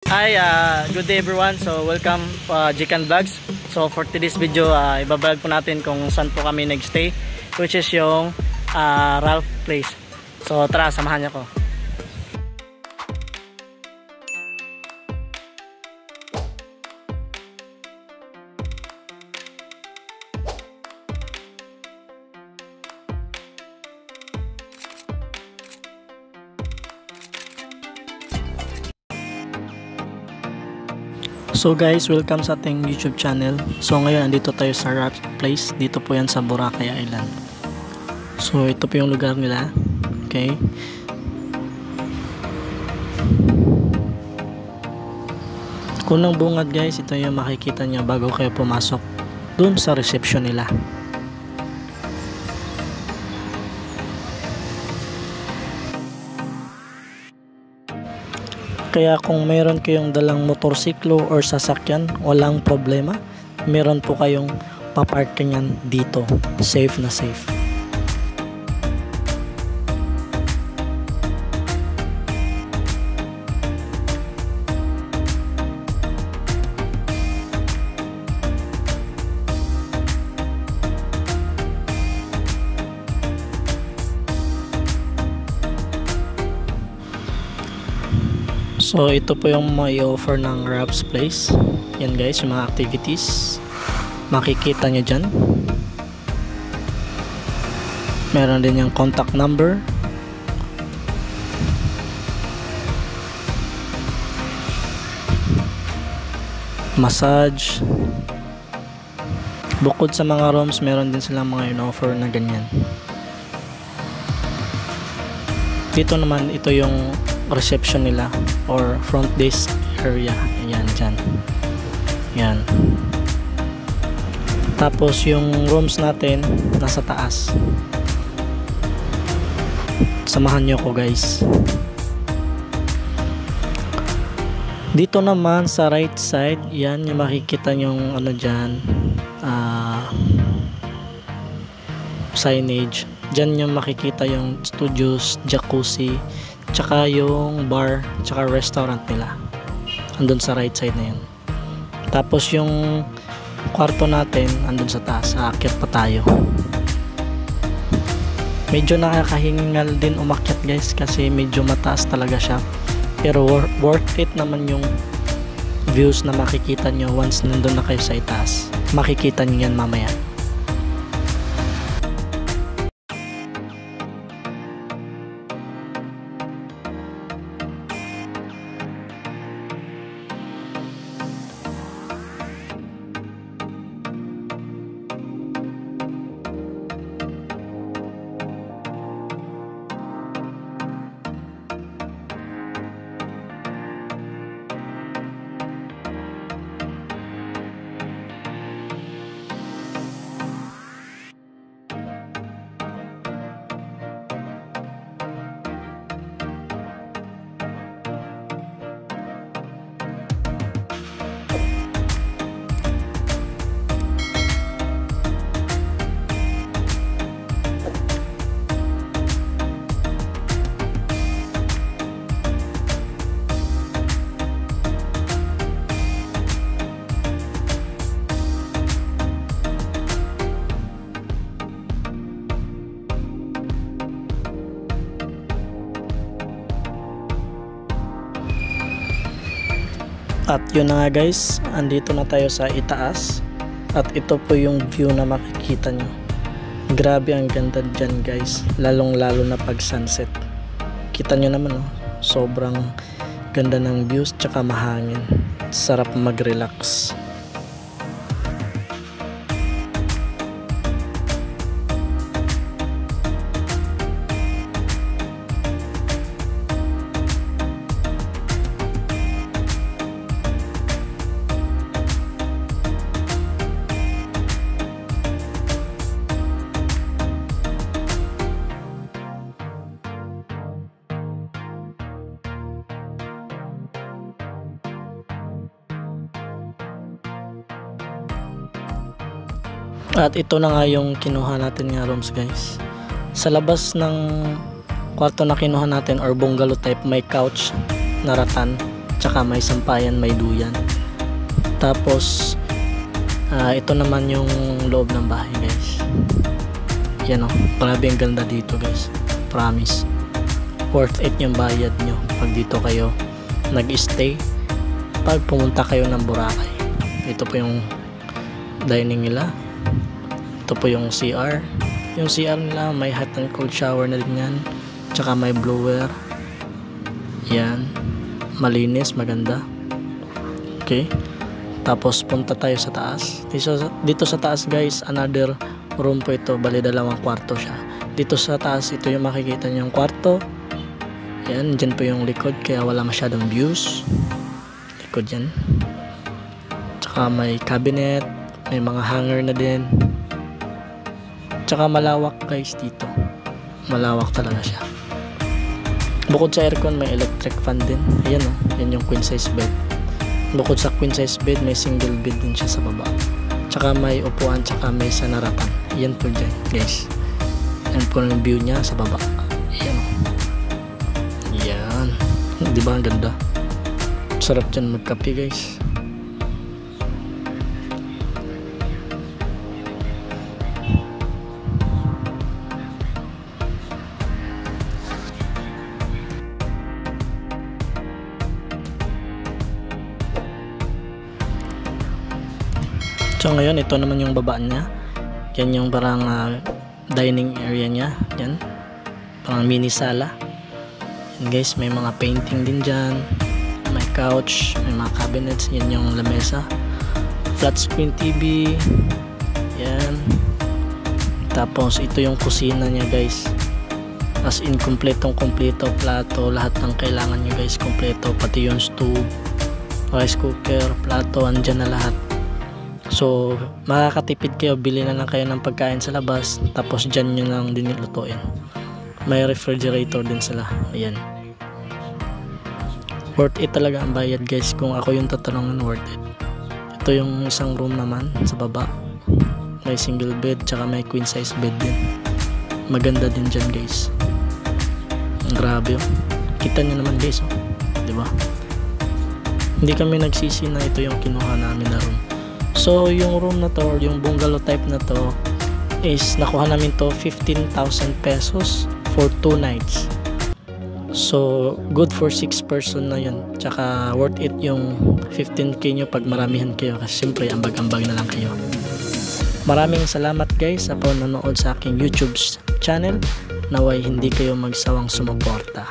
Hi, good day everyone. So welcome Jikan Vlogs. So for today's video, ibablog po natin kung saan po kami nagstay, which is yung Ralph Place. So tara, samahan niyo ko. So guys, welcome sa ating YouTube channel. So ngayon andito tayo sa Ralph Place. Dito po yan sa Boracay Island. So ito po yung lugar nila. Okay. Kunang bungad guys, ito yung makikita nyo bago kayo pumasok dun sa reception nila. Kaya kung mayroon kayong dalang motorsiklo or sasakyan, walang problema. Meron po kayong paparkingan dito. Safe na safe. So ito po yung may offer ng Ralph's Place. Yan guys, yung mga activities makikita nyo dyan. Meron din yung contact number. Massage. Bukod sa mga rooms, meron din silang mga in-offer na ganyan. Dito naman, ito yung reception nila or front desk area. Ayan, dyan. Yan. Tapos yung rooms natin nasa taas. Samahan nyo ko guys. Dito naman sa right side, yan yung makikita yung ano dyan, signage. Dyan yung makikita yung studios, jacuzzi, tsaka yung bar, tsaka restaurant nila. Andun sa right side na yun. Tapos yung kwarto natin andun sa taas. Aakyat pa tayo. Medyo nakakahingal din umakyat guys kasi medyo mataas talaga siya. Pero worth it naman yung views na makikita nyo once nandun na kayo sa itaas. Makikita nyo yan mamaya. At yun na nga guys, andito na tayo sa itaas. At ito po yung view na makikita nyo. Grabe ang ganda dyan guys, lalong lalo na pag sunset. Kita nyo naman oh, sobrang ganda ng views tsaka mahangin. Sarap mag-relax. At ito na nga yung kinuha natin nga rooms guys. Sa labas ng kwarto na kinuha natin or bungalow type, may couch na rattan. tsaka may sampayan, may duyan. Tapos ito naman yung loob ng bahay guys. Yan o, grabe ang ganda dito guys, promise. Worth it yung bayad nyo pag dito kayo nag-stay pag pumunta kayo ng Boracay. Ito po yung dining nila, ito po yung CR. Yung CR nila may hot and cold shower na din yan, tsaka may blower. Yan, malinis, maganda. Okay, tapos punta tayo sa taas. Dito sa taas guys, another room po ito, bali 2 kwarto siya. Dito sa taas, ito yung makikita nyo yung kwarto. Yan, dyan po yung likod, kaya wala masyadong views. Likod yan. Tsaka may cabinet, may mga hanger na din. Tsaka malawak guys dito. Malawak talaga siya. Bukod sa aircon, may electric fan din. Ayan o, yan yung queen size bed. Bukod sa queen size bed, may single bed din siya sa baba. Tsaka may upuan, tsaka may sanarapan. Yan po dyan guys. Yan po yung view niya sa baba. Ayan o. Yan. Diba ang ganda? Sarap dyan magkape guys. So ngayon, ito naman yung baba niya. Yan yung parang dining area niya. Yan, parang mini sala. Yan guys, may mga painting din dyan, may couch, may mga cabinets. Yan yung lamesa, flat screen TV. Yan. Tapos ito yung kusina niya guys, as in kompleto, plato, lahat ng kailangan nyo guys, kompleto, pati yung stove, rice cooker, plato, andyan na lahat. So makakatipid kayo, bili na lang kayo ng pagkain sa labas, tapos dyan nyo lang din nilutuin. May refrigerator din sila. Ayan, worth it talaga ang bayad guys. Kung ako yung tatanungin, worth it. Ito yung isang room naman sa baba, may single bed, tsaka may queen size bed din. Maganda din dyan guys. Grabe oh. Kita nyo naman guys oh. Diba? Hindi kami nagsisi na ito yung kinuha namin na room. So yung room na to, or yung bungalow type na to, is nakuha namin to 15,000 pesos for 2 nights. So good for 6 person na yun. Tsaka worth it yung 15k nyo pag maramihan kayo, kasi siyempre ambag-ambag na lang kayo. Maraming salamat guys sa panonood sa aking YouTube channel. Naway hindi kayo magsawang sumuporta.